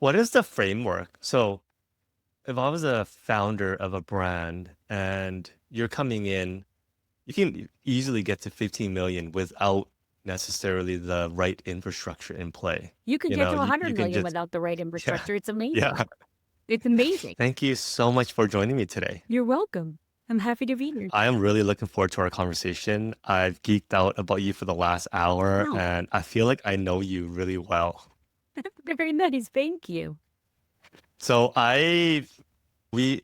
What is the framework? So if I was a founder of a brand and you're coming in, you can easily get to 15 million without necessarily the right infrastructure in play. You could You get know, to you 100 can million just, without the right yeah, infrastructure. It's amazing. yeah. It's amazing. Thank you so much for joining me today. You're welcome. I'm happy to be here. I am really looking forward to our conversation. I've geeked out about you for the last hour, Wow. and I feel like I know you really well. Very nice. Thank you. So we,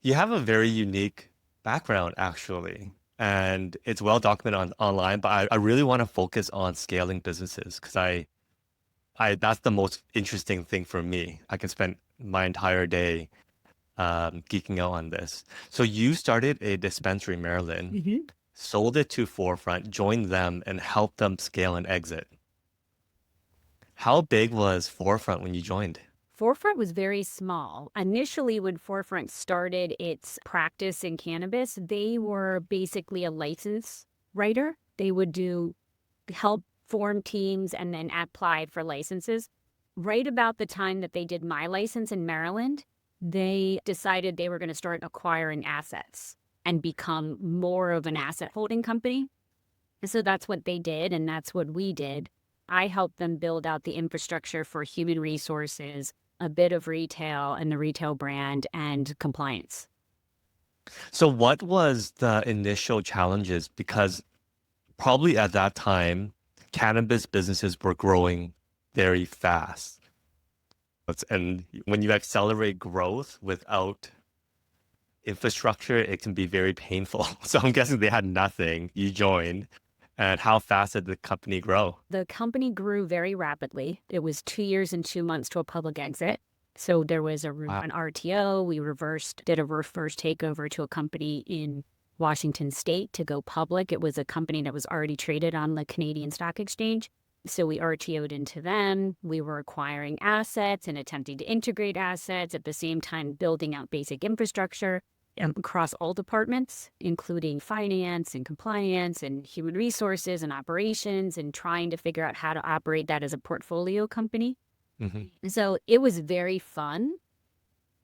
you have a very unique background actually, and it's well documented online, but I really want to focus on scaling businesses because that's the most interesting thing for me. I can spend my entire day geeking out on this. So you started a dispensary in Maryland, Mhm. sold it to Forefront, joined them, and helped them scale and exit. How big was Forefront when you joined? Forefront was very small. Initially, when Forefront started its practice in cannabis, they were basically a license writer. They would do help form teams and then apply for licenses. Right about the time that they did my license in Maryland, they decided they were going to start acquiring assets and become more of an asset holding company. And so that's what they did, and that's what we did. I helped them build out the infrastructure for human resources, a bit of retail and the retail brand, and compliance. So what was the initial challenges? Because probably at that time, cannabis businesses were growing very fast. And when you accelerate growth without infrastructure, it can be very painful. So I'm guessing they had nothing. You joined. And how fast did the company grow? The company grew very rapidly. It was 2 years and 2 months to a public exit. So there was Wow. an RTO. We did a reverse takeover to a company in Washington State to go public. It was a company that was already traded on the Canadian Stock Exchange. So we RTO'd into them. We were acquiring assets and attempting to integrate assets at the same time, building out basic infrastructure across all departments, including finance and compliance and human resources and operations, and trying to figure out how to operate that as a portfolio company. Hmm. So it was very fun,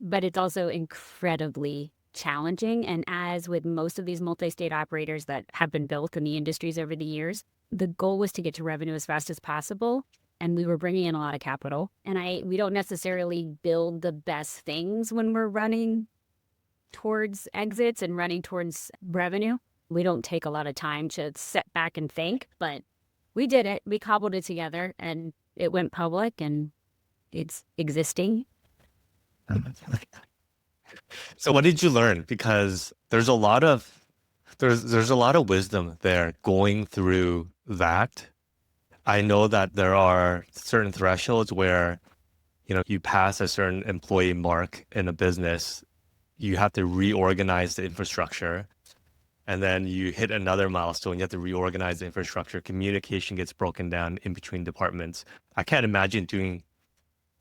but it's also incredibly challenging. And as with most of these multi-state operators that have been built in the industries over the years, the goal was to get to revenue as fast as possible. And we were bringing in a lot of capital. And we don't necessarily build the best things when we're running towards exits and running towards revenue. We don't take a lot of time to sit back and think, but we did it. We cobbled it together and it went public and it's existing. So what did you learn? Because there's a lot of wisdom there going through that. I know that there are certain thresholds where, you pass a certain employee mark in a business, you have to reorganize the infrastructure. And then you hit another milestone, you have to reorganize the infrastructure. Communication gets broken down in between departments. I can't imagine doing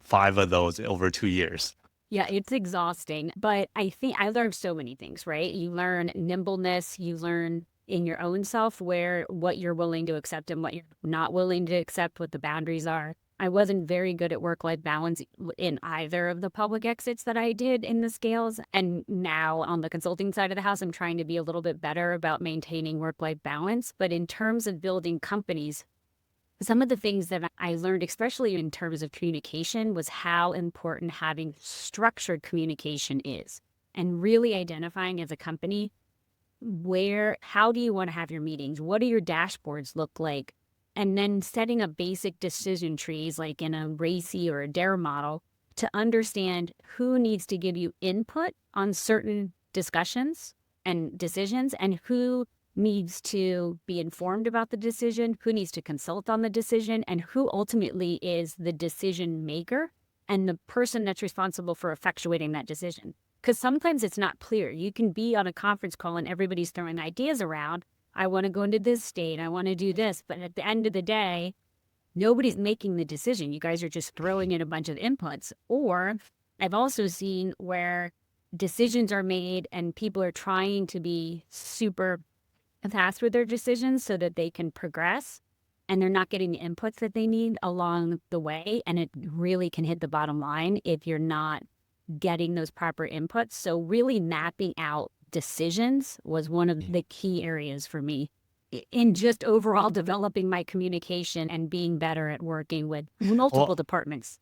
five of those over 2 years. Yeah, it's exhausting, but I think I learned so many things, right? You learn nimbleness, you learn in your own self what you're willing to accept and what you're not willing to accept, what the boundaries are. I wasn't very good at work-life balance in either of the public exits that I did in the scales. And now on the consulting side of the house, I'm trying to be a little bit better about maintaining work-life balance. But in terms of building companies, some of the things that I learned, especially in terms of communication, was how important having structured communication is, and really identifying as a company how do you want to have your meetings? What do your dashboards look like? And then setting up basic decision trees like in a RACI or a DARE model to understand who needs to give you input on certain discussions and decisions and who needs to be informed about the decision, who needs to consult on the decision, and who ultimately is the decision maker and the person that's responsible for effectuating that decision. Because sometimes it's not clear. You can be on a conference call and everybody's throwing ideas around. I want to go into this state. I want to do this. But at the end of the day, nobody's making the decision. You guys are just throwing in a bunch of inputs. Or I've also seen where decisions are made and people are trying to be super fast with their decisions so that they can progress. and they're not getting the inputs that they need along the way. And it really can hit the bottom line if you're not getting those proper inputs. So really mapping out decisions was one of the key areas for me in just overall developing my communication and being better at working with multiple Well, departments.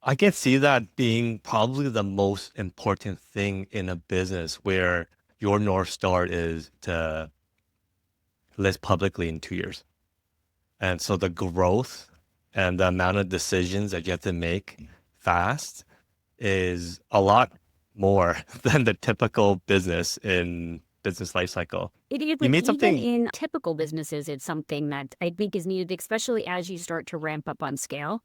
I can see that being probably the most important thing in a business where your North Star is to list publicly in 2 years. And so the growth and the amount of decisions that you have to make fast is a lot more than the typical business in business life cycle. It is, You but made even something, in typical businesses, it's something that I think is needed, especially as you start to ramp up on scale.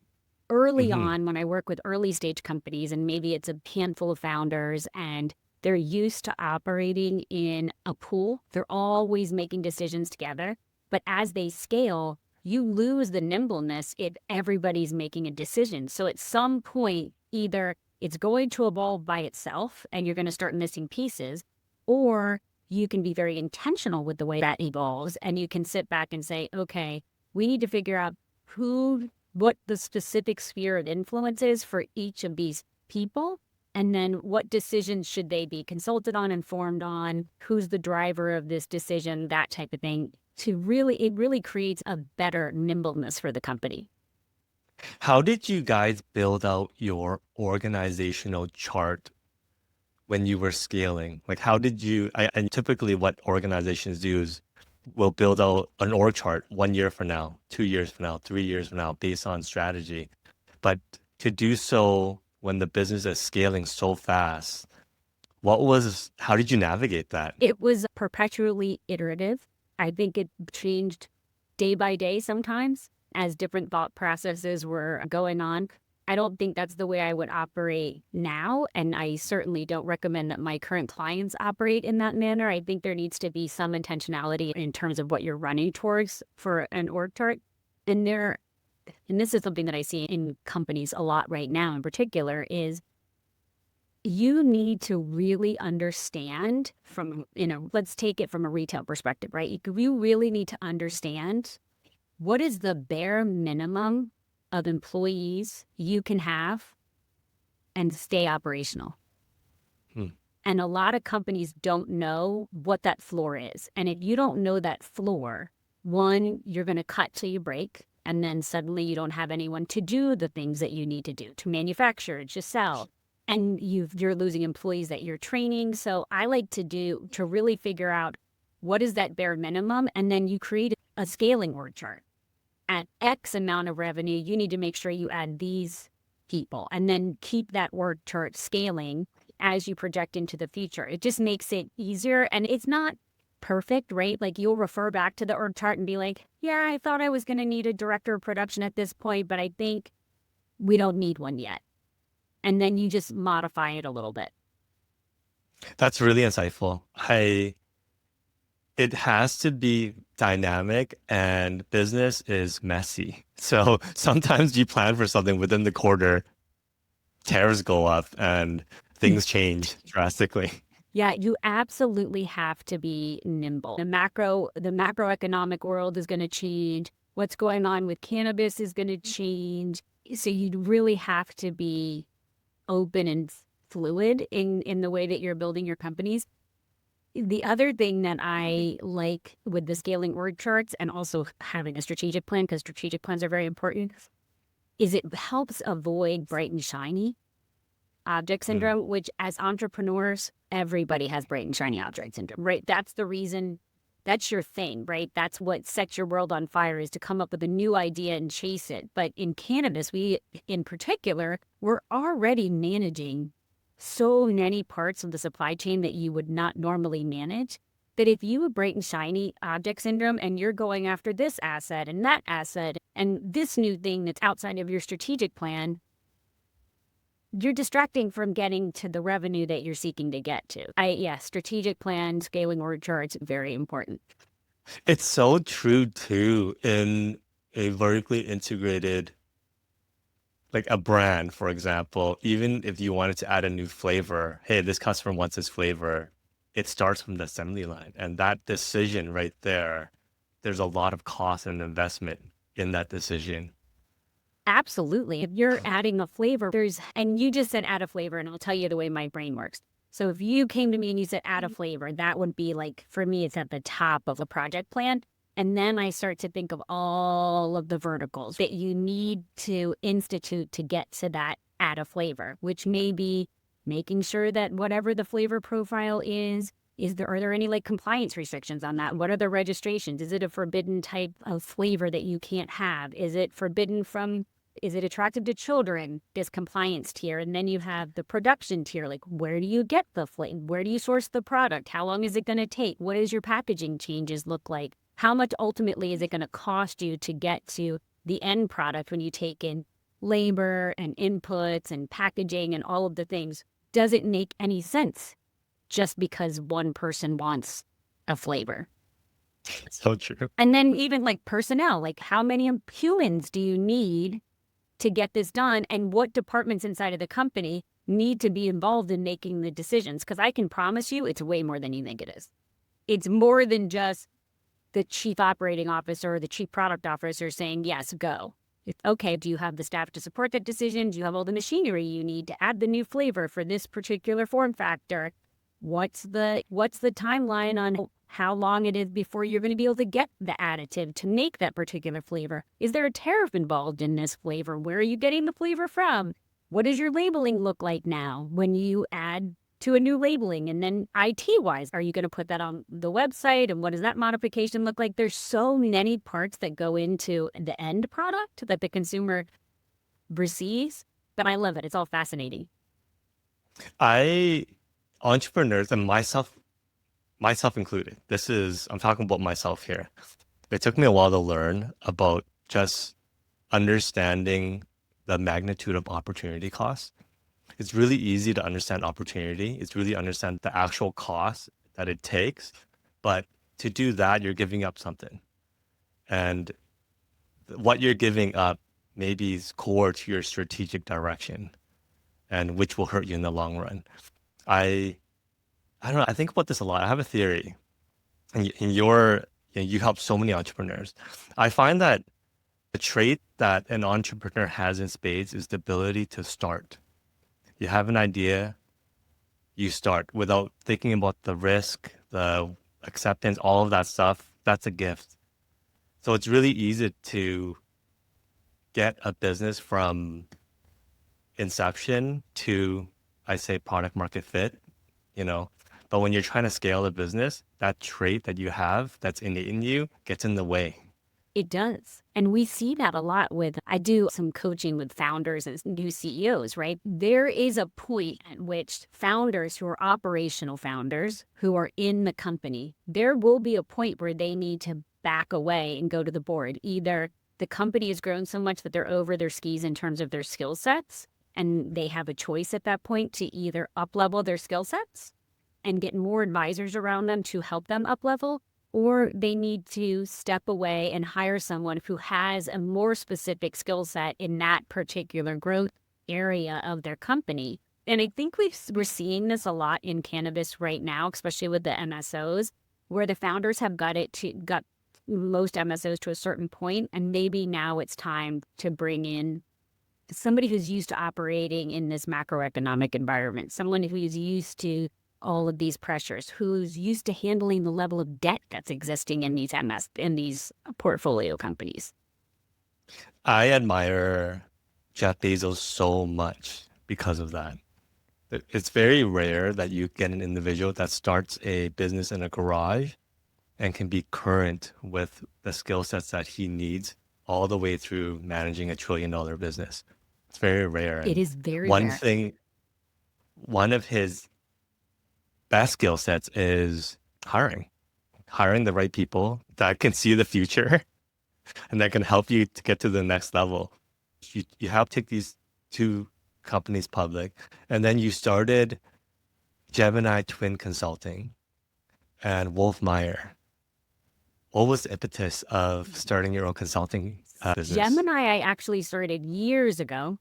Early mhm. on, when I work with early stage companies, and maybe it's a handful of founders and they're used to operating in a pool, they're always making decisions together. But as they scale, you lose the nimbleness if everybody's making a decision. So at some point, either it's going to evolve by itself and you're going to start missing pieces, or you can be very intentional with the way that evolves and you can sit back and say, okay, we need to figure out what the specific sphere of influence is for each of these people. And then what decisions should they be consulted on, informed on, who's the driver of this decision, that type of thing. It really creates a better nimbleness for the company. How did you guys build out your organizational chart when you were scaling? Like, how did you, and typically what organizations do is will build out an org chart 1 year from now, 2 years from now, 3 years from now, based on strategy. But to do so when the business is scaling so fast, how did you navigate that? It was perpetually iterative. I think it changed day by day sometimes as different thought processes were going on. I don't think that's the way I would operate now. And I certainly don't recommend that my current clients operate in that manner. I think there needs to be some intentionality in terms of what you're running towards for an org chart. And this is something that I see in companies a lot right now in particular, is you need to really understand let's take it from a retail perspective, right? You really need to understand what is the bare minimum of employees you can have and stay operational. Hmm. And a lot of companies don't know what that floor is. And if you don't know that floor, one, you're going to cut till you break. And then suddenly you don't have anyone to do the things that you need to do, to manufacture, to sell. And you're losing employees that you're training. So I like to really figure out what is that bare minimum. And then you create a scaling org chart. At X amount of revenue, you need to make sure you add these people and then keep that org chart scaling as you project into the future. It just makes it easier, and it's not perfect, right? Like you'll refer back to the org chart and be like, yeah, I thought I was going to need a director of production at this point, but I think we don't need one yet. And then you just modify it a little bit. That's really insightful. It has to be dynamic and business is messy. So sometimes you plan for something within the quarter, tariffs go up and things change drastically. Yeah, you absolutely have to be nimble. The macroeconomic world is going to change. What's going on with cannabis is going to change. So you really have to be open and fluid in the way that you're building your companies. The other thing that I like with the scaling org charts and also having a strategic plan, because strategic plans are very important, is it helps avoid bright and shiny object syndrome, which as entrepreneurs, everybody has bright and shiny object syndrome, right? That's the reason, that's your thing, right? That's what sets your world on fire, is to come up with a new idea and chase it. But in cannabis, in particular, we're already managing so many parts of the supply chain that you would not normally manage, that if you have bright and shiny object syndrome and you're going after this asset and that asset and this new thing that's outside of your strategic plan, you're distracting from getting to the revenue that you're seeking to get to. Strategic plan, scaling org charts, very important. It's so true too in a vertically integrated, like a brand, for example. Even if you wanted to add a new flavor, hey, this customer wants this flavor, it starts from the assembly line. And that decision right there, there's a lot of cost and investment in that decision. Absolutely. If you're adding a flavor, and you just said add a flavor, and I'll tell you the way my brain works. So if you came to me and you said add a flavor, that would be like, for me, it's at the top of a project plan. And then I start to think of all of the verticals that you need to institute to get to that add a flavor, which may be making sure that whatever the flavor profile are there any like compliance restrictions on that? What are the registrations? Is it a forbidden type of flavor that you can't have? Is it attractive to children? This compliance tier. And then you have the production tier. Like, where do you get the flavor? Where do you source the product? How long is it going to take? What does your packaging changes look like? How much ultimately is it going to cost you to get to the end product when you take in labor and inputs and packaging and all of the things? Does it make any sense just because one person wants a flavor? So true. And then even like personnel, like how many humans do you need to get this done, and what departments inside of the company need to be involved in making the decisions? Because I can promise you it's way more than you think it is. It's more than just the chief operating officer or the chief product officer saying, yes, go. It's, okay, do you have the staff to support that decision? Do you have all the machinery you need to add the new flavor for this particular form factor? What's the timeline on how long it is before you're going to be able to get the additive to make that particular flavor? Is there a tariff involved in this flavor? Where are you getting the flavor from? What does your labeling look like now when you add to a new labeling? And then IT-wise, are you going to put that on the website? And what does that modification look like? There's so many parts that go into the end product that the consumer receives, but I love it. It's all fascinating. Entrepreneurs, and myself included, I'm talking about myself here. It took me a while to learn about just understanding the magnitude of opportunity cost. It's really easy to understand opportunity. It's really understand the actual cost that it takes. But to do that, you're giving up something. And what you're giving up maybe is core to your strategic direction, and which will hurt you in the long run. I don't know. I think about this a lot. I have a theory. And you help so many entrepreneurs. I find that the trait that an entrepreneur has in spades is the ability to start. You have an idea, you start without thinking about the risk, the acceptance, all of that stuff. That's a gift. So it's really easy to get a business from inception to, I say, product market fit, you know. But when you're trying to scale a business, that trait that you have that's innate in you gets in the way. It does. And we see that a lot I do some coaching with founders and new CEOs, right? There is a point at which founders who are operational founders who are in the company, there will be a point where they need to back away and go to the board. Either the company has grown so much that they're over their skis in terms of their skill sets, and they have a choice at that point to either up-level their skill sets and get more advisors around them to help them up-level, or they need to step away and hire someone who has a more specific skill set in that particular growth area of their company. And I think we're seeing this a lot in cannabis right now, especially with the MSOs, where the founders have got most MSOs to a certain point, and maybe now it's time to bring in somebody who's used to operating in this macroeconomic environment, someone who's used to all of these pressures, who's used to handling the level of debt that's existing in these portfolio companies. I admire Jeff Bezos so much because of that. It's very rare that you get an individual that starts a business in a garage and can be current with the skill sets that he needs all the way through managing $1 trillion business. It's very rare. It is very rare. One of his best skill sets is hiring the right people that can see the future and that can help you to get to the next level. You help take these two companies public, and then you started Gemini Twin Consulting and Wolf Meyer. What was the impetus of starting your own consulting business? Gemini, I actually started years ago.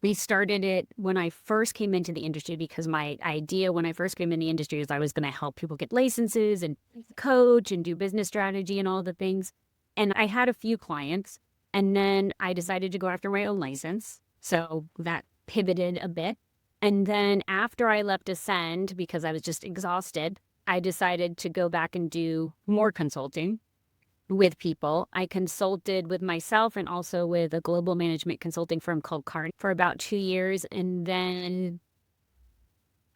We started it when I first came into the industry, because my idea when I first came in the industry is I was going to help people get licenses and coach and do business strategy and all the things. And I had a few clients, And then I decided to go after my own license. So that pivoted a bit. And then after I left Ascend, because I was just exhausted, I decided to go back and do more consulting with people. I consulted with myself and also with a global management consulting firm called Carney for about 2 years. And then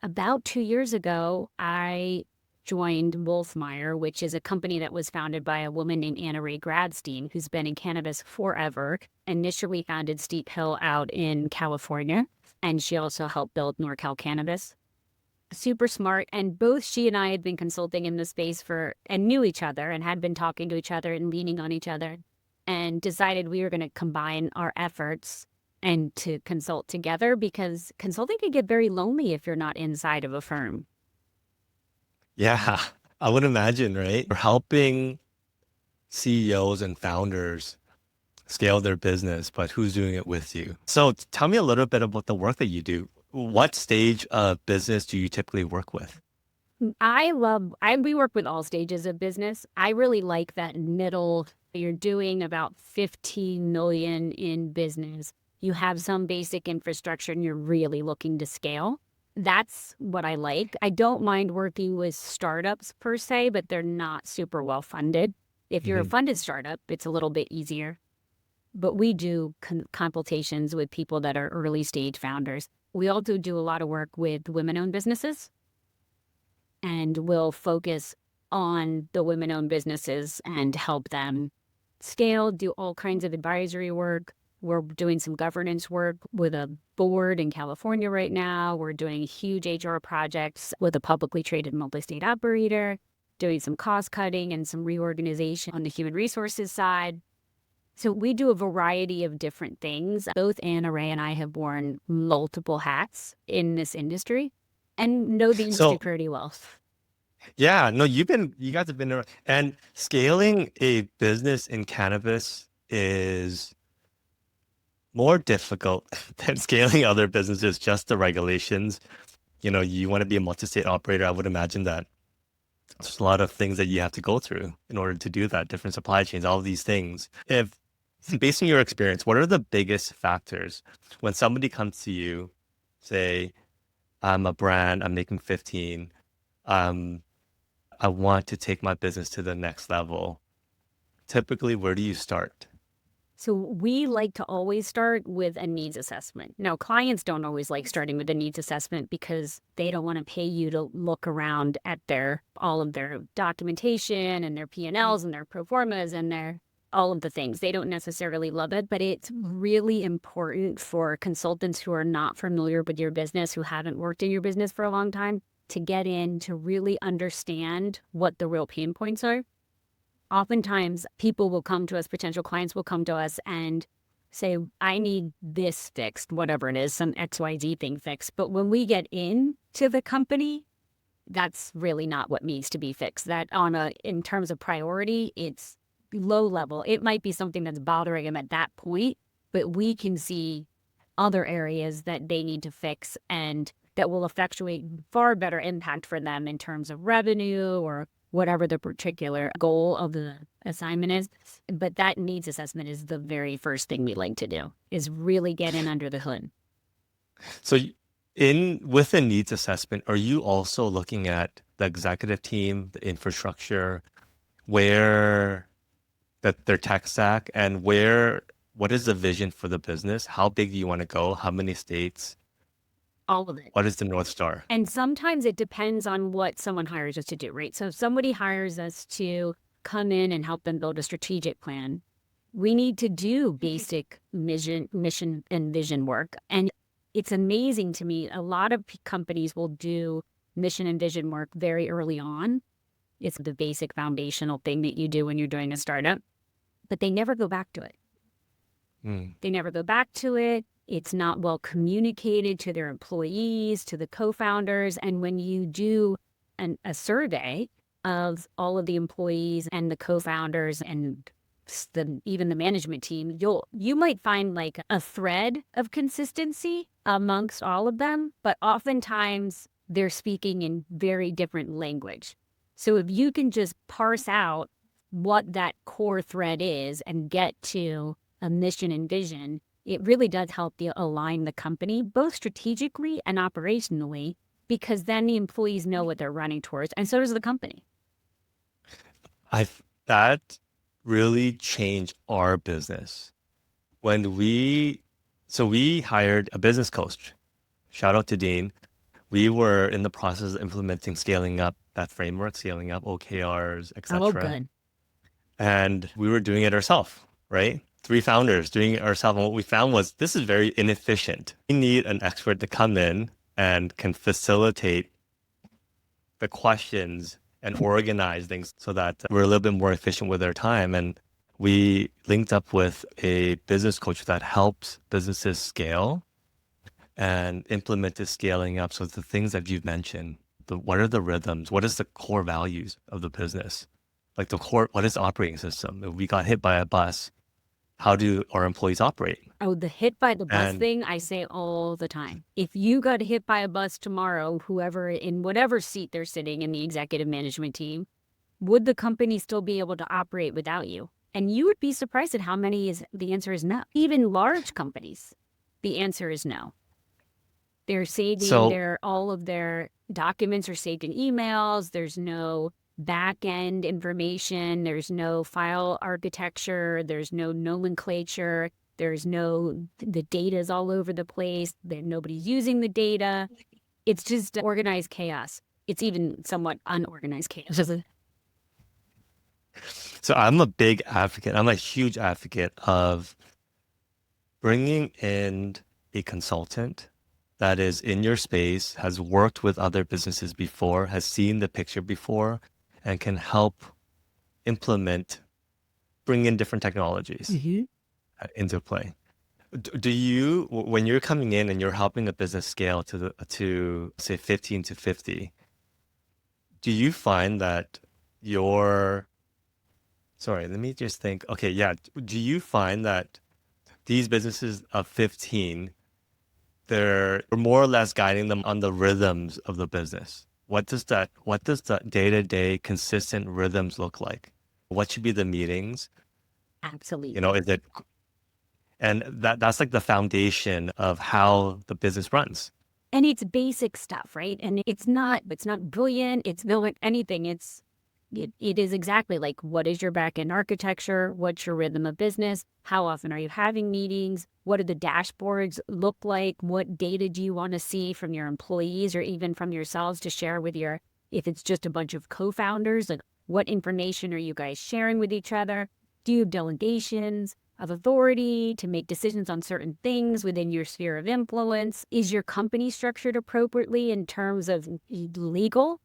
about 2 years ago, I joined Wolf Meyer, which is a company that was founded by a woman named Anna Ray Gradstein, who's been in cannabis forever. Initially founded Steep Hill out in California, and she also helped build NorCal Cannabis. Super smart, and both she and I had been consulting in the space and knew each other and had been talking to each other and leaning on each other, and decided we were going to combine our efforts and to consult together, because consulting can get very lonely if you're not inside of a firm. Yeah, I would imagine, right? You're helping CEOs and founders scale their business, but who's doing it with you? So tell me a little bit about the work that you do. What stage of business do you typically work with? We work with all stages of business. I really like that middle. You're doing about 15 million in business. You have some basic infrastructure and you're really looking to scale. That's what I like. I don't mind working with startups per se, but they're not super well funded. If you're a funded startup, it's a little bit easier. But we do consultations with people that are early stage founders. We also do a lot of work with women-owned businesses, and we'll focus on the women-owned businesses and help them scale, do all kinds of advisory work. We're doing some governance work with a board in California right now. We're doing huge HR projects with a publicly traded multi-state operator, doing some cost cutting and some reorganization on the human resources side. So we do a variety of different things. Both Anna Ray and I have worn multiple hats in this industry and know the industry pretty well. Yeah, no, you guys have been around, and scaling a business in cannabis is more difficult than scaling other businesses, just the regulations. You want to be a multi-state operator. I would imagine that there's a lot of things that you have to go through in order to do that, different supply chains, all of these things. Based on your experience, what are the biggest factors when somebody comes to you, say, I'm a brand, I'm making 15, I want to take my business to the next level. Typically, where do you start? So we like to always start with a needs assessment. Now, clients don't always like starting with a needs assessment because they don't want to pay you to look around at all of their documentation and their P&Ls and their pro formas and all of the things. They don't necessarily love it, but it's really important for consultants who are not familiar with your business, who haven't worked in your business for a long time, to get in to really understand what the real pain points are. Oftentimes, people will come to us, potential clients will come to us and say, I need this fixed, whatever it is, some XYZ thing fixed. But when we get into the company, that's really not what needs to be fixed. That in terms of priority, it's low level. It might be something that's bothering them at that point, but we can see other areas that they need to fix and that will effectuate far better impact for them in terms of revenue or whatever the particular goal of the assignment is. But that needs assessment is the very first thing we like to do, is really get in under the hood. So with the needs assessment, are you also looking at the executive team, the infrastructure, where their tech stack, and what is the vision for the business? How big do you want to go? How many states? All of it. What is the North Star? And sometimes it depends on what someone hires us to do, right? So if somebody hires us to come in and help them build a strategic plan, we need to do basic mission and vision work. And it's amazing to me, a lot of companies will do mission and vision work very early on. It's the basic foundational thing that you do when you're doing a startup, but they never go back to it. They never go back to it. It's not well communicated to their employees, to the co-founders. And when you do a survey of all of the employees and the co-founders and even the management team, you might find like a thread of consistency amongst all of them, but oftentimes they're speaking in very different language. So if you can just parse out what that core thread is and get to a mission and vision, it really does help you align the company, both strategically and operationally, because then the employees know what they're running towards, and so does the company. That really changed our business when we hired a business coach. Shout out to Dean. We were in the process of implementing scaling up that framework, scaling up OKRs, Oh, etc. good. And we were doing it ourselves, right? Three founders doing it ourselves. And what we found was this is very inefficient. We need an expert to come in and can facilitate the questions and organize things so that we're a little bit more efficient with our time. And we linked up with a business coach that helps businesses scale and implemented scaling up. So the things that you've mentioned, what are the rhythms? What is the core values of the business? Like the core, what is the operating system? If we got hit by a bus, how do our employees operate? Oh, the hit by the bus And thing, I say all the time. If you got hit by a bus tomorrow, whoever in whatever seat they're sitting in the executive management team, would the company still be able to operate without you? And you would be surprised at how many the answer is no. Even large companies, the answer is no. They're saving so all of their documents are saved in emails. There's no back end information. There's no file architecture. There's no nomenclature. The data is all over the place. Nobody's using the data. It's just organized chaos. It's even somewhat unorganized chaos. So I'm a big advocate. I'm a huge advocate of bringing in a consultant that is in your space, has worked with other businesses before, has seen the picture before, and can help bring in different technologies into play. Do you, when you're coming in and you're helping a business scale to say 15 to 50, do you find that sorry, let me just think. Okay, yeah. Do you find that these businesses of 15, they're more or less guiding them on the rhythms of the business? What does that day-to-day consistent rhythms look like? What should be the meetings? Absolutely. Is it, and that's like the foundation of how the business runs. And it's basic stuff, right? And it's not brilliant. It's not like anything. It is exactly like, what is your back-end architecture? What's your rhythm of business? How often are you having meetings? What do the dashboards look like? What data do you want to see from your employees or even from yourselves to share with if it's just a bunch of co-founders, like what information are you guys sharing with each other? Do you have delegations of authority to make decisions on certain things within your sphere of influence? Is your company structured appropriately in terms of legal?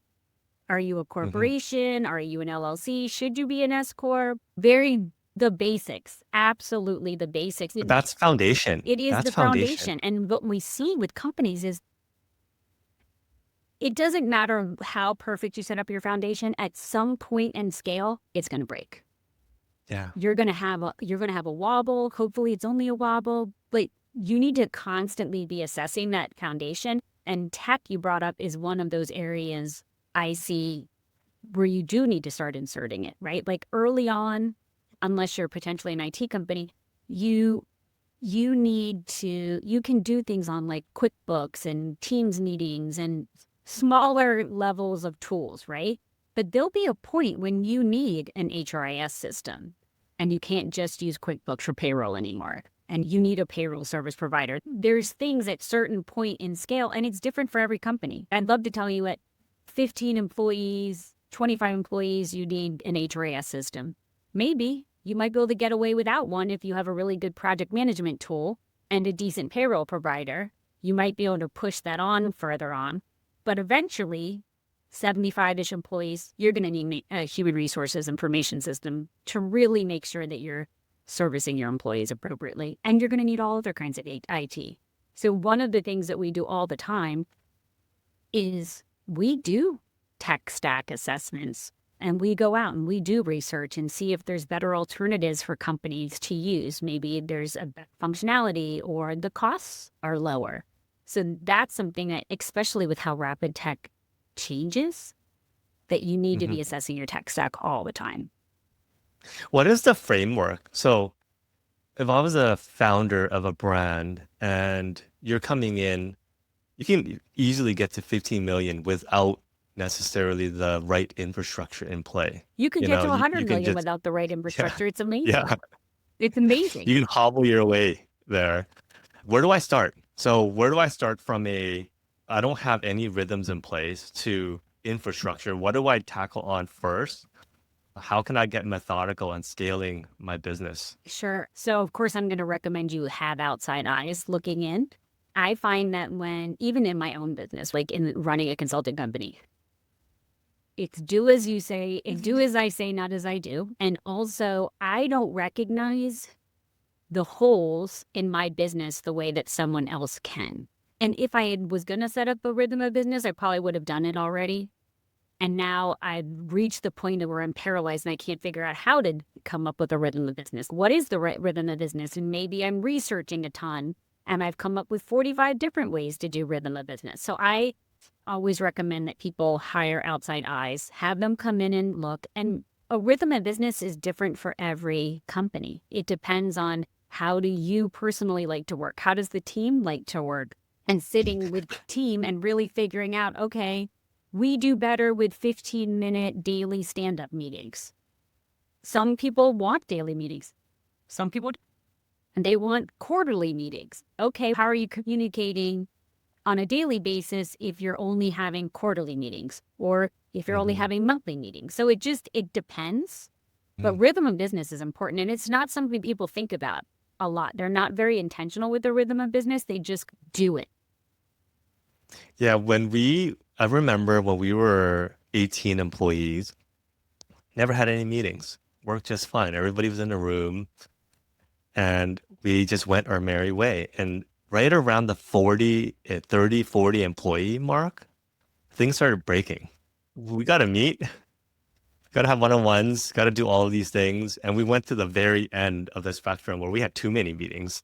Are you a corporation? Are you an LLC? Should you be an S corp? The basics, absolutely the basics. But that's foundation. It is That's the foundation. foundation. And what we see with companies is it doesn't matter how perfect you set up your foundation. At some point and scale, it's going to break. Yeah. You're going to have a wobble. Hopefully it's only a wobble, but you need to constantly be assessing that foundation. And tech you brought up is one of those areas I see where you do need to start inserting it, right? Like early on, unless you're potentially an IT company, you can do things on like QuickBooks and Teams meetings and smaller levels of tools, right? But there'll be a point when you need an HRIS system and you can't just use QuickBooks for payroll anymore. And you need a payroll service provider. There's things at certain point in scale, and it's different for every company. I'd love to tell you at 15 employees, 25 employees, you need an HRIS system. Maybe you might be able to get away without one if you have a really good project management tool and a decent payroll provider. You might be able to push that on further on. But eventually, 75-ish employees, you're going to need a human resources information system to really make sure that you're servicing your employees appropriately. And you're going to need all other kinds of IT. So one of the things that we do all the time is we do tech stack assessments, and we go out and we do research and see if there's better alternatives for companies to use. Maybe there's a better functionality or the costs are lower. So that's something that, especially with how rapid tech changes, that you need to be assessing your tech stack all the time. What is the framework? So if I was a founder of a brand and you're coming in, you can easily get to 15 million without necessarily the right infrastructure in play. You could You get know, to you 100 can million just, without the right yeah, infrastructure. It's amazing. yeah, It's amazing. you can hobble your way there. Where do I start? So where do I start from I don't have any rhythms in place to infrastructure. What do I tackle on first? How can I get methodical in scaling my business? Sure. So, of course, I'm going to recommend you have outside eyes looking in. I find that when, even in my own business, like in running a consulting company, it's do as you say and do as I say, not as I do. And also, I don't recognize the holes in my business the way that someone else can. And if was going to set up a rhythm of business, I probably would have done it already. And now I've reached the point where I'm paralyzed and I can't figure out how to come up with a rhythm of business. What is the right rhythm of business? And maybe I'm researching a ton and I've come up with 45 different ways to do rhythm of business. So I always recommend that people hire outside eyes, have them come in and look. And a rhythm of business is different for every company. It depends on how do you personally like to work? How does the team like to work? And sitting with the team and really figuring out, okay, we do better with 15-minute daily stand-up meetings. Some people want daily meetings. Some people and they want quarterly meetings. Okay, how are you communicating on a daily basis if you're only having quarterly meetings or if you're only having monthly meetings? So it depends. But rhythm of business is important, and it's not something people think about a lot. They're not very intentional with the rhythm of business. They just do it. Yeah, I remember when we were 18 employees, never had any meetings, worked just fine. Everybody was in a room and we just went our merry way. And right around the 30, 40 employee mark, things started breaking. We got to meet, got to have one-on-ones, got to do all of these things. And we went to the very end of the spectrum where we had too many meetings.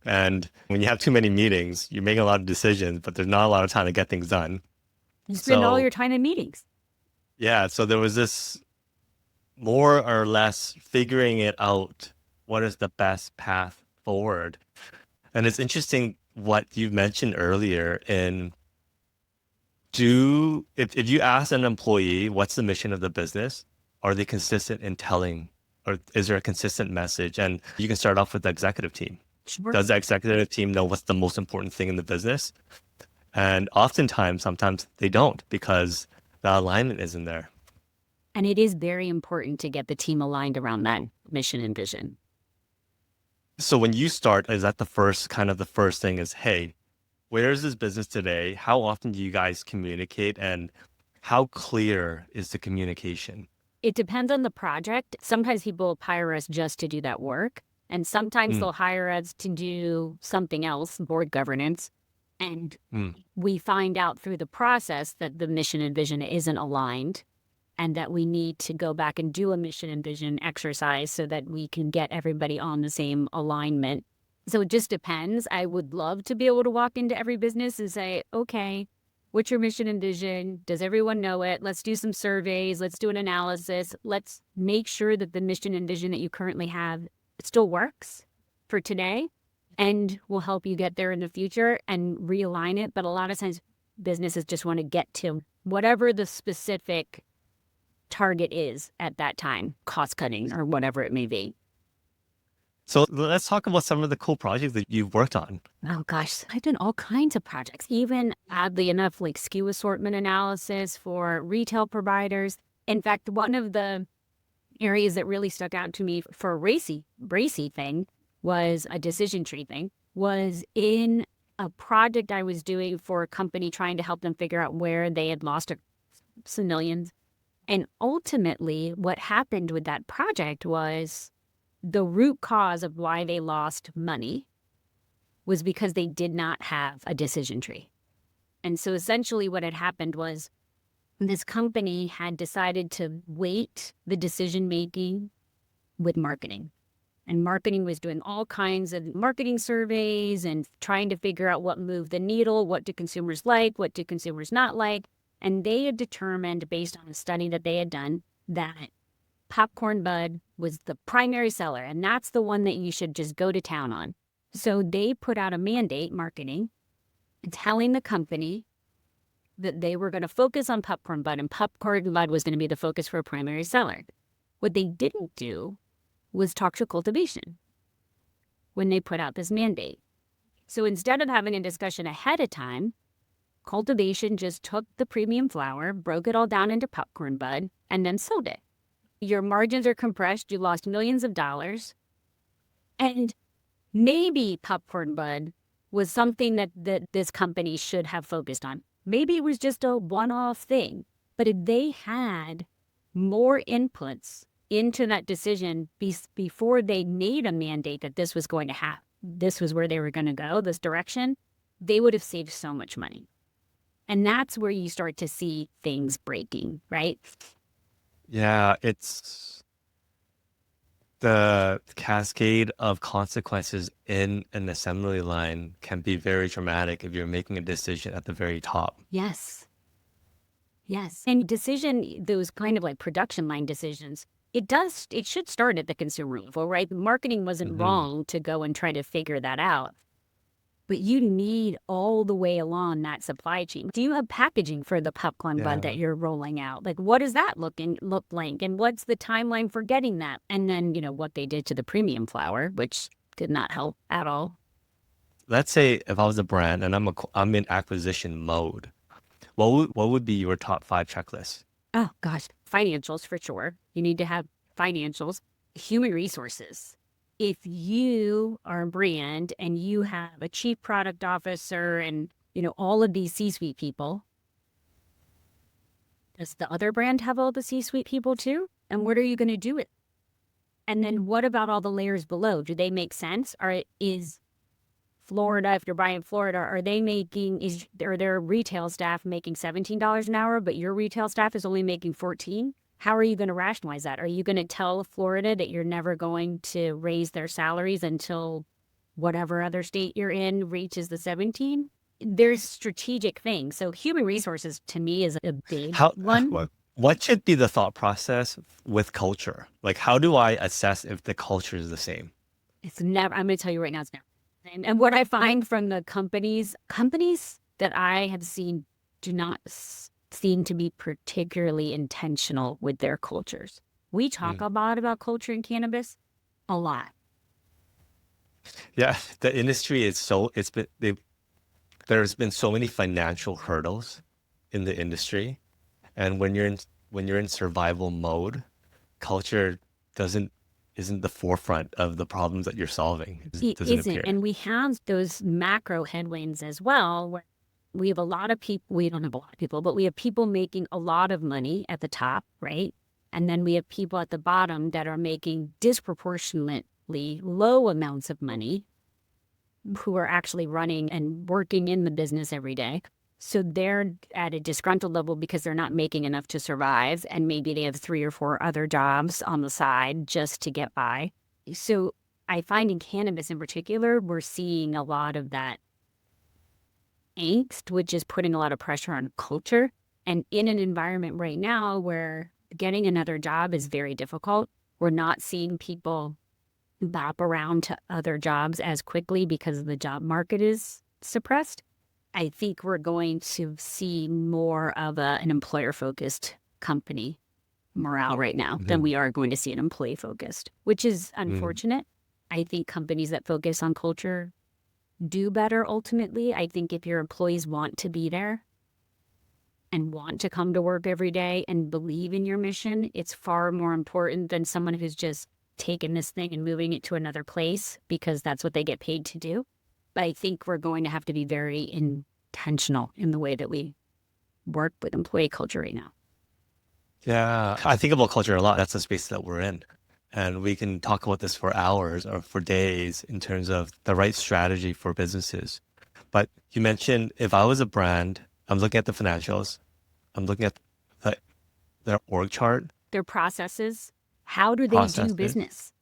And when you have too many meetings, you're making a lot of decisions, but there's not a lot of time to get things done. You spend all your time in meetings. Yeah, so there was this more or less figuring it out. What is the best path forward? And it's interesting what you mentioned earlier if you ask an employee what's the mission of the business, are they consistent in telling, or is there a consistent message? And you can start off with the executive team. Sure. Does the executive team know what's the most important thing in the business? And sometimes they don't because the alignment isn't there. And it is very important to get the team aligned around that mission and vision. So when you start, is that the first thing is, hey, where is this business today? How often do you guys communicate and how clear is the communication? It depends on the project. Sometimes people hire us just to do that work. And sometimes they'll hire us to do something else, board governance. And we find out through the process that the mission and vision isn't aligned and that we need to go back and do a mission and vision exercise so that we can get everybody on the same alignment. So it just depends. I would love to be able to walk into every business and say, okay, what's your mission and vision? Does everyone know it? Let's do some surveys. Let's do an analysis. Let's make sure that the mission and vision that you currently have still works for today and will help you get there in the future and realign it. But a lot of times businesses just want to get to whatever the specific target is at that time, cost cutting or whatever it may be. So let's talk about some of the cool projects that you've worked on. Oh gosh, I've done all kinds of projects, even oddly enough, like SKU assortment analysis for retail providers. In fact, one of the areas that really stuck out to me for a RACI thing was a decision tree thing, was in a project I was doing for a company trying to help them figure out where they had lost some millions. And ultimately, what happened with that project was the root cause of why they lost money was because they did not have a decision tree. And so essentially what had happened was this company had decided to weight the decision making with marketing. And marketing was doing all kinds of marketing surveys and trying to figure out what moved the needle, what do consumers like, what do consumers not like. And they had determined, based on a study that they had done, that popcorn bud was the primary seller, and that's the one that you should just go to town on. So they put out a mandate, marketing, telling the company that they were going to focus on popcorn bud, and popcorn bud was going to be the focus for a primary seller. What they didn't do was talk to cultivation when they put out this mandate. So instead of having a discussion ahead of time, cultivation just took the premium flower, broke it all down into popcorn bud, and then sold it. Your margins are compressed. You lost millions of dollars. And maybe popcorn bud was something that this company should have focused on. Maybe it was just a one-off thing. But if they had more inputs into that decision before they made a mandate that this was going to happen, this was where they were going to go, this direction, they would have saved so much money. And that's where you start to see things breaking, right? Yeah, it's the cascade of consequences in an assembly line can be very dramatic if you're making a decision at the very top. Yes. Yes. And those kind of like production line decisions, it should start at the consumer level, right? Marketing wasn't wrong to go and try to figure that out. But you need all the way along that supply chain. Do you have packaging for the popcorn bud that you're rolling out? Like, what does that look like? And what's the timeline for getting that? And then, what they did to the premium flower, which did not help at all. Let's say if I was a brand and I'm in acquisition mode, what would be your top 5 checklists? Oh, gosh. Financials, for sure. You need to have financials. Human resources. If you are a brand and you have a chief product officer and, all of these C-suite people, does the other brand have all the C-suite people too? And what are you going to do with it? And then what about all the layers below? Do they make sense? Or is Florida, if you're buying Florida, are their retail staff making $17 an hour, but your retail staff is only making $14? How are you going to rationalize that? Are you going to tell Florida that you're never going to raise their salaries until whatever other state you're in reaches the 17? There's strategic things. So human resources to me is a big one. What should be the thought process with culture? Like, how do I assess if the culture is the same? It's never, I'm going to tell you right now, it's never the same. And what I find from the companies that I have seen do not seem to be particularly intentional with their cultures. We talk a lot about culture in cannabis, a lot. Yeah, the industry is there's been so many financial hurdles in the industry, and when you're in survival mode, culture isn't the forefront of the problems that you're solving. It doesn't appear. And we have those macro headwinds as well, where we have a lot of people, we don't have a lot of people, but we have people making a lot of money at the top, right? And then we have people at the bottom that are making disproportionately low amounts of money, who are actually running and working in the business every day. So they're at a disgruntled level because they're not making enough to survive. And maybe they have 3 or 4 other jobs on the side just to get by. So I find in cannabis in particular, we're seeing a lot of that angst, which is putting a lot of pressure on culture. And in an environment right now where getting another job is very difficult, we're not seeing people bop around to other jobs as quickly because the job market is suppressed. I think we're going to see more of an employer-focused company morale right now than we are going to see an employee-focused, which is unfortunate. I think companies that focus on culture do better ultimately. I think if your employees want to be there and want to come to work every day and believe in your mission, it's far more important than someone who's just taking this thing and moving it to another place because that's what they get paid to do. But I think we're going to have to be very intentional in the way that we work with employee culture right now. Yeah, I think about culture a lot. That's the space that we're in. And we can talk about this for hours or for days in terms of the right strategy for businesses. But you mentioned if I was a brand, I'm looking at the financials, I'm looking at their org chart. Their processes. How do they do business?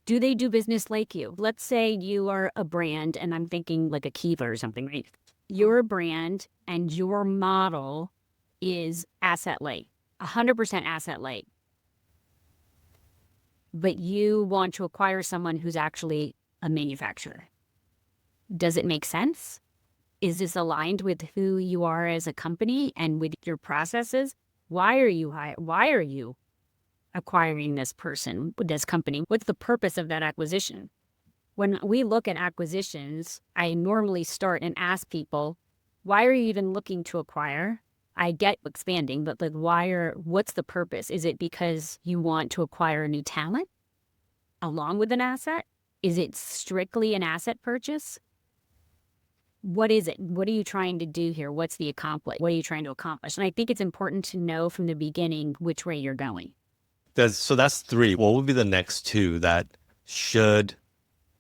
Do they do business like you? Let's say you are a brand, and I'm thinking like a Kiva or something, right? You're a brand, and your model is asset light, 100% asset light. but you want to acquire someone who's actually a manufacturer. Does it make sense? Is this aligned with who you are as a company and with your processes? Why are you acquiring this person, this company? What's the purpose of that acquisition? When we look at acquisitions, I normally start and ask people, why are you even looking to acquire? I get expanding, but like, what's the purpose? Is it because you want to acquire a new talent along with an asset? Is it strictly an asset purchase? What is it? What are you trying to do here? What's the accomplish? What are you trying to accomplish? And I think it's important to know from the beginning which way you're going. So that's three. What would be the next two that should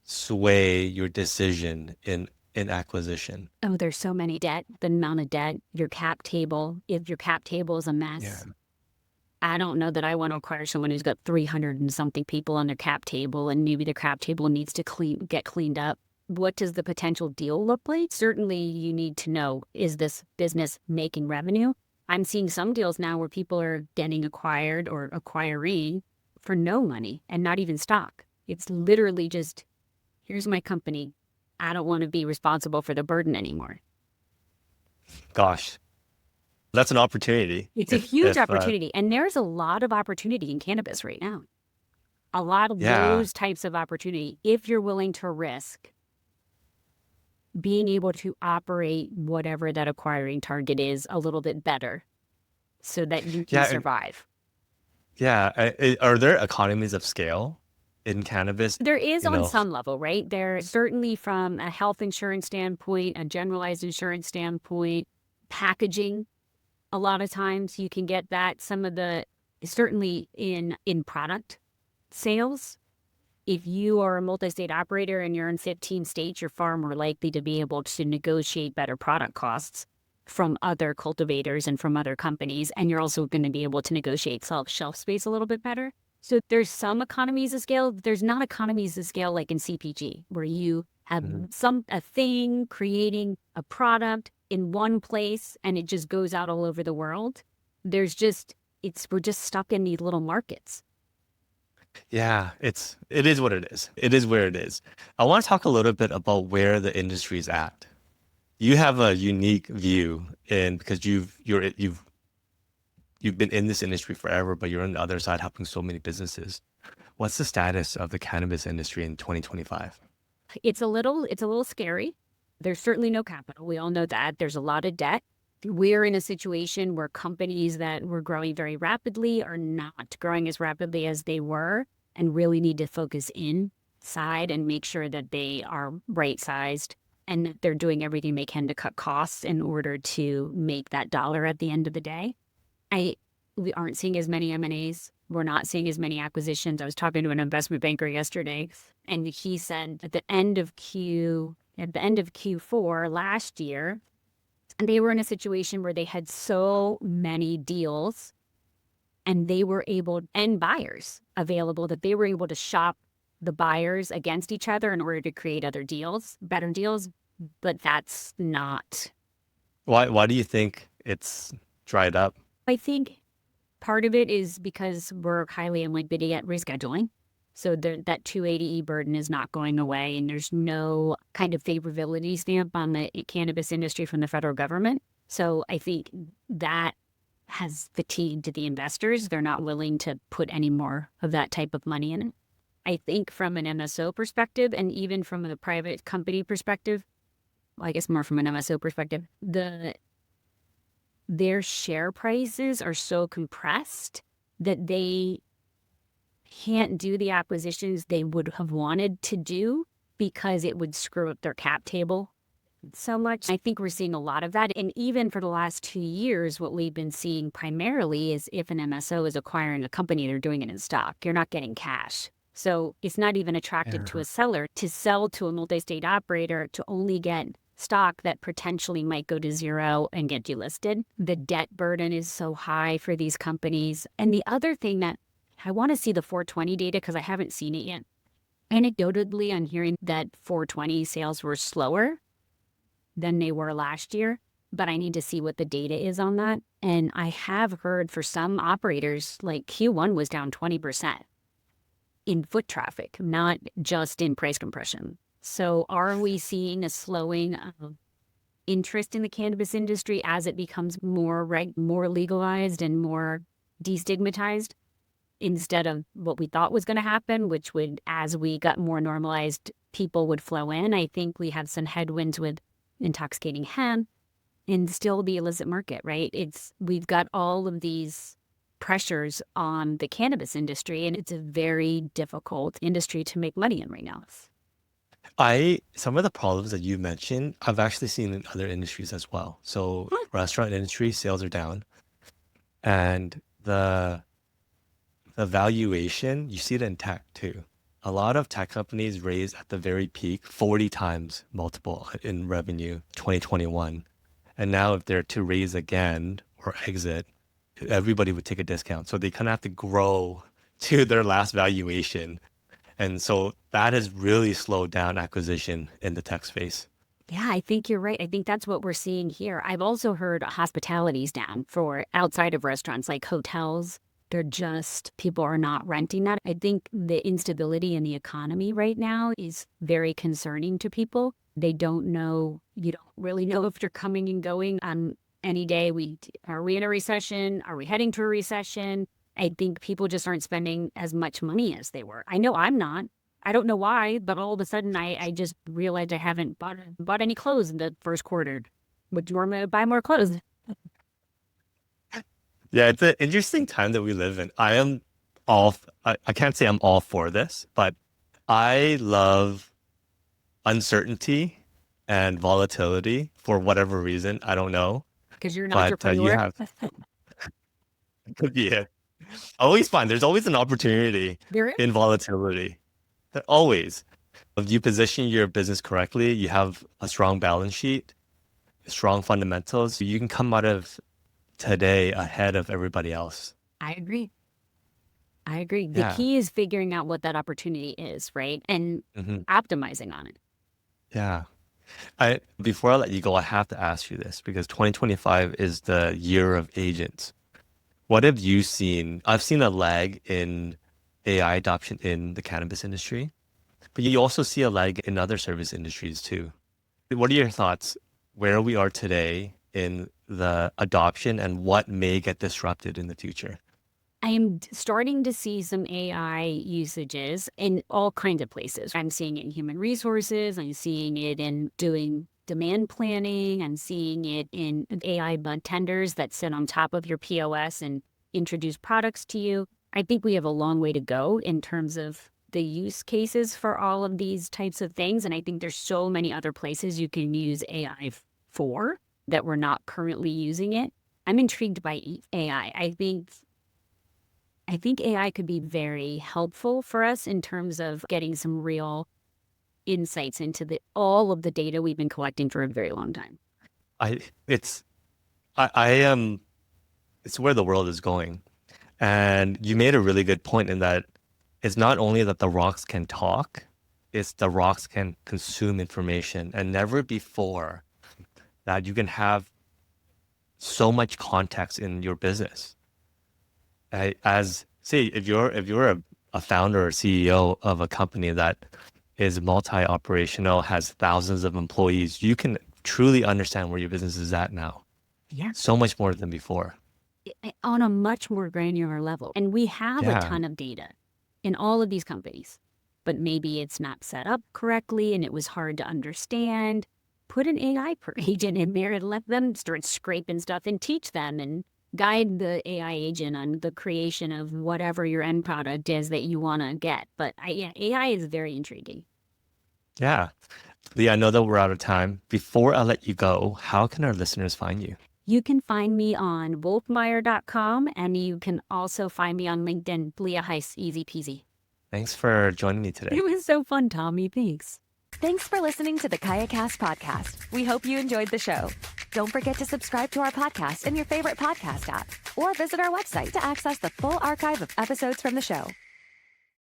sway your decision in acquisition? Oh, there's so many. Debt, the amount of debt, your cap table. If your cap table is a mess, I don't know that I want to acquire someone who's got 300 and something people on their cap table, and maybe the cap table needs to get cleaned up. What does the potential deal look like? Certainly, you need to know, is this business making revenue? I'm seeing some deals now where people are getting acquired or acquiring for no money and not even stock. It's literally just, here's my company. I don't want to be responsible for the burden anymore. Gosh, that's an opportunity. It's a huge opportunity. And there's a lot of opportunity in cannabis right now. A lot of those types of opportunity, if you're willing to risk being able to operate whatever that acquiring target is a little bit better so that you can survive. Are there economies of scale in cannabis? There is on some level, right? There certainly from a health insurance standpoint, a generalized insurance standpoint, packaging. A lot of times you can get that. Some of the, certainly in product sales, if you are a multi-state operator and you're in 15 states, you're far more likely to be able to negotiate better product costs from other cultivators and from other companies. And you're also going to be able to negotiate shelf space a little bit better. So there's some economies of scale. There's not economies of scale like in CPG, where you have a thing creating a product in one place and it just goes out all over the world. We're just stuck in these little markets. Yeah, it is what it is. It is where it is. I want to talk a little bit about where the industry is at. You have a unique view because you've been in this industry forever, but you're on the other side helping so many businesses. What's the status of the cannabis industry in 2025? It's a little scary. There's certainly no capital. We all know that. There's a lot of debt. We're in a situation where companies that were growing very rapidly are not growing as rapidly as they were and really need to focus inside and make sure that they are right-sized and that they're doing everything they can to cut costs in order to make that dollar at the end of the day. We aren't seeing as many M&As. We're not seeing as many acquisitions. I was talking to an investment banker yesterday, and he said at the end of Q4 last year, they were in a situation where they had so many deals and buyers available that they were able to shop the buyers against each other in order to create other deals, better deals. But that's not. Why do you think it's dried up? I think part of it is because we're highly unlikely at rescheduling. So that 280E burden is not going away, and there's no kind of favorability stamp on the cannabis industry from the federal government. So I think that has fatigued the investors. They're not willing to put any more of that type of money in it. I think from an MSO perspective, and even from the private company perspective, well, I guess more from an MSO perspective, their share prices are so compressed that they can't do the acquisitions they would have wanted to do because it would screw up their cap table so much. I think we're seeing a lot of that. And even for the last 2 years, what we've been seeing primarily is if an MSO is acquiring a company, they're doing it in stock. You're not getting cash. So it's not even attractive to a seller to sell to a multi-state operator to only get stock that potentially might go to zero and get delisted. The debt burden is so high for these companies. And the other thing that I want to see the 420 data because I haven't seen it yet. Anecdotally, I'm hearing that 420 sales were slower than they were last year, but I need to see what the data is on that. And I have heard for some operators, like Q1 was down 20%. in foot traffic, not just in price compression. So are we seeing a slowing of interest in the cannabis industry as it becomes more legalized and more destigmatized, instead of what we thought was going to happen, which would, as we got more normalized, people would flow in? I think we have some headwinds with intoxicating hemp and still the illicit market, right? We've got all of these pressures on the cannabis industry, and it's a very difficult industry to make money in right now. Some of the problems that you mentioned, I've actually seen in other industries as well. So restaurant industry sales are down, and the valuation, you see it in tech too. A lot of tech companies raised at the very peak 40 times multiple in revenue 2021. And now if they're to raise again or exit, everybody would take a discount. So they kind of have to grow to their last valuation. And so that has really slowed down acquisition in the tech space. Yeah, I think you're right. I think that's what we're seeing here. I've also heard hospitality's down for outside of restaurants, like hotels. People are not renting that. I think the instability in the economy right now is very concerning to people. They don't know, you don't really know if you're coming and going on any day. Are we in a recession? Are we heading to a recession? I think people just aren't spending as much money as they were. I know I'm not. I don't know why, but all of a sudden I just realized I haven't bought any clothes in the first quarter. Would you want me to buy more clothes? Yeah, it's an interesting time that we live in. I can't say I'm all for this, but I love uncertainty and volatility for whatever reason. I don't know. Because you're an But you entrepreneur. have, yeah, always fine. There's always an opportunity There is. in volatility. Always. If you position your business correctly, you have a strong balance sheet, strong fundamentals, you can come out of today ahead of everybody else. I agree. The Yeah. key is figuring out what that opportunity is, right? And hmm optimizing on it. Yeah. Before I let you go, I have to ask you this because 2025 is the year of agents. What have you seen? I've seen a lag in AI adoption in the cannabis industry, but you also see a lag in other service industries too. What are your thoughts where we are today in the adoption and what may get disrupted in the future? I am starting to see some AI usages in all kinds of places. I'm seeing it in human resources. I'm seeing it in doing demand planning. I'm seeing it in AI bud tenders that sit on top of your POS and introduce products to you. I think we have a long way to go in terms of the use cases for all of these types of things. And I think there's so many other places you can use AI for that we're not currently using it. I'm intrigued by AI. I think AI could be very helpful for us in terms of getting some real insights into all of the data we've been collecting for a very long time. I it's I am it's where the world is going. And you made a really good point in that it's not only that the rocks can talk, it's the rocks can consume information. And never before that you can have so much context in your business. As say, if you're a founder or CEO of a company that is multi-operational, has thousands of employees, you can truly understand where your business is at now. Yeah. So much more than before. On a much more granular level. And we have a Yeah. ton of data in all of these companies, but maybe it's not set up correctly and it was hard to understand. Put an AI agent in there and let them start scraping stuff and teach them and guide the AI agent on the creation of whatever your end product is that you want to get. But AI is very intriguing. Yeah. Leah, I know that we're out of time. Before I let you go, how can our listeners find you? You can find me on wolfmeyer.com, and you can also find me on LinkedIn, Leah Heise, easy peasy. Thanks for joining me today. It was so fun, Tommy. Thanks. Thanks for listening to the KayaCast podcast. We hope you enjoyed the show. Don't forget to subscribe to our podcast in your favorite podcast app or visit our website to access the full archive of episodes from the show.